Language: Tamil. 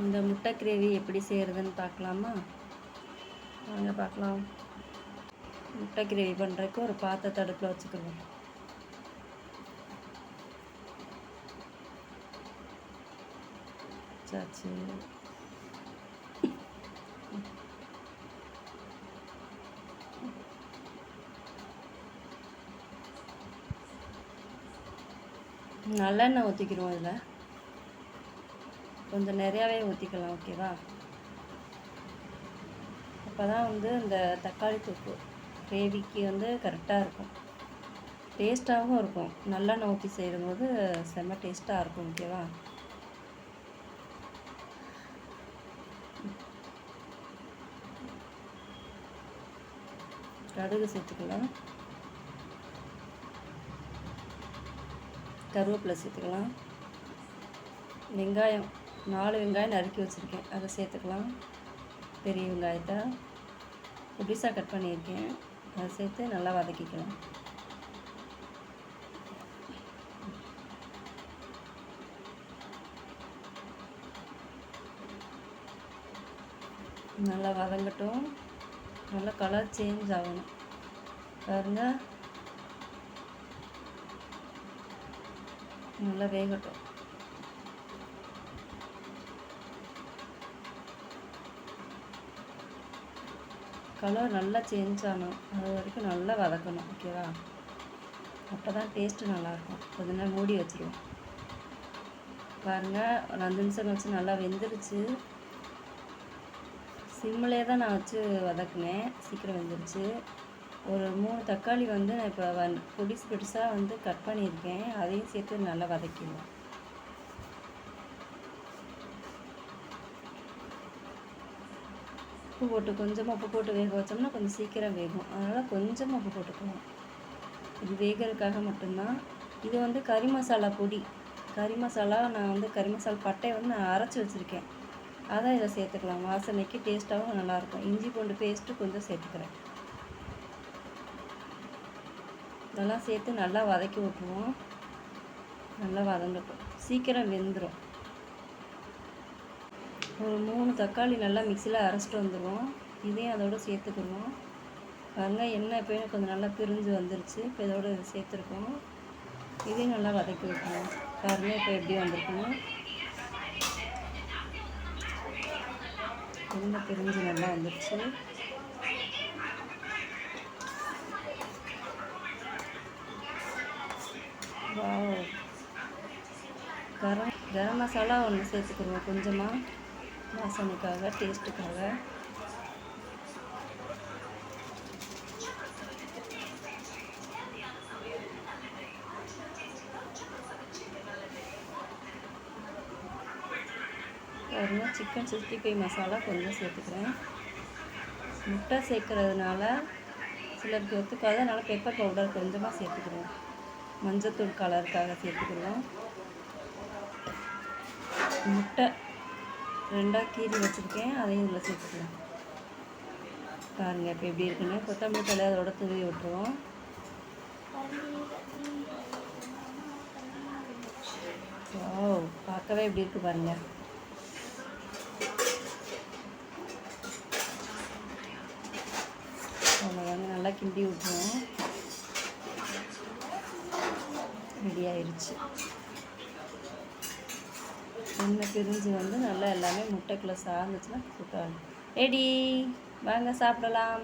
இந்த முட்டை கிரேவி எப்படி செய்கிறதுன்னு பார்க்கலாமா? வாங்க பார்க்கலாம். முட்டை கிரேவி பண்ணுறதுக்கு ஒரு பாத்திரத்தை அடுப்பில் வச்சுக்கலாம். சாச்சு நல்லெண்ணெய் ஊற்றிக்கிறோம். இதில் கொஞ்சம் நிறையாவே ஊற்றிக்கலாம், ஓகேவா? அப்போ தான் இந்த தக்காளி தொக்கு கிரேவிக்கு கரெக்டாக இருக்கும், டேஸ்ட்டாகவும் இருக்கும். நல்லெண்ணெய் ஊற்றி செய்யும்போது செம்ம டேஸ்ட்டாக இருக்கும், ஓகேவா? கடுகு சேர்த்துக்கலாம், கருவேப்பிலை சேர்த்துக்கலாம், வெங்காயம் 4 வெங்காயம் நறுக்கி வச்சுருக்கேன், அதை சேர்த்துக்கலாம். பெரிய வெங்காயத்தை புடிசாக கட் பண்ணியிருக்கேன், அதை சேர்த்து நல்லா வதக்கிக்கலாம். நல்லா வதங்கட்டும், நல்லா கலர் சேஞ்ச் ஆகணும். பாருங்க, நல்லா வேகட்டும். கலர் நல்லா சேஞ்ச் ஆகணும், அது வரைக்கும் நல்லா வதக்கணும், ஓகேவா? அப்போ தான் டேஸ்ட்டு நல்லாயிருக்கும். கொஞ்ச நேரம் மூடி வச்சுருவோம். பாருங்கள், ஒரு 5 நிமிஷம் கழிச்சு நல்லா வெந்துருச்சு. சிம்மிலே தான் நான் வச்சு வதக்குனேன், சீக்கிரம் வெந்துருச்சு. ஒரு 3 தக்காளி நான் இப்போ பெருசாக கட் பண்ணியிருக்கேன், அதையும் சேர்த்து நல்லா வதக்கிடுவேன். உப்பு போட்டு கொஞ்சமாக உப்பு போட்டு வேக வச்சோம்னா கொஞ்சம் சீக்கிரம் வேகும், அதனால் கொஞ்சமாக உப்பு போட்டுக்கலாம். இது வேகிறதுக்காக மட்டும்தான். இது கறி மசாலா பொடி, கறி மசாலா நான் கறி மசாலா பட்டையை நான் அரைச்சி வச்சுருக்கேன், அதான் இதை சேர்த்துக்கலாம். வாசனைக்கு டேஸ்ட்டாகவும் நல்லாயிருக்கும். இஞ்சி பூண்டு பேஸ்ட்டு கொஞ்சம் சேர்த்துக்கிறேன். இதெல்லாம் சேர்த்து நல்லா வதக்கி விட்டுருவோம். நல்லா வதங்கட்டும், சீக்கிரம் வெந்துடும். ஒரு 3 தக்காளி நல்லா மிக்சியில் அரைச்சிட்டு வந்துடுவோம். இதையும் அதோடு சேர்த்துக்குருவோம். பாருங்கள், எண்ணெய் இப்போ கொஞ்சம் நல்லா பிரிஞ்சு வந்துருச்சு. இப்போ இதோடு சேர்த்துருக்கோம். இதையும் நல்லா வதக்கி விட்டுருவோம். பாருங்கள், இப்போ எப்படி வந்திருக்குன்னு. எண்ணெய் பிரிஞ்சு நல்லா வந்துருச்சு. வாவ், கரம் மசாலா ஒன்று சேர்த்துக்குருவோம், கொஞ்சமாக வாசனைக்காக, டேஸ்ட்டுக்காக. பாருங்கள், சிக்கன் 65 மசாலா கொஞ்சம் சேர்த்துக்கிறேன். முட்டை சேர்க்கறதுனால சிலருக்கு ஒத்துக்காது, அதனால் பெப்பர் பவுடர் கொஞ்சமாக சேர்த்துக்கிறோம். மஞ்சத்தூள் கலருக்காக சேர்த்துக்கிறோம். முட்டை 2ஆக கீறி வச்சுருக்கேன், அதையும் இதில் சேர்த்துக்கலாம். பாருங்கள் இப்போ எப்படி இருக்குன்னு. கொத்தமல்லி தழை அதோட தூவி விட்டுருவோம். வாவ், பார்க்கவே எப்படி இருக்குது பாருங்கள். அவ்வளோதாங்க, நல்லா கிண்டி விட்டுருவோம். ரெடி ஆயிடுச்சு. எண்ணெய் பிரிஞ்சு நல்லா எல்லாமே முட்டைக்குள்ளே சார்ந்துச்சுன்னா சூப்பராக ரெடி. வாங்க சாப்பிடலாம்.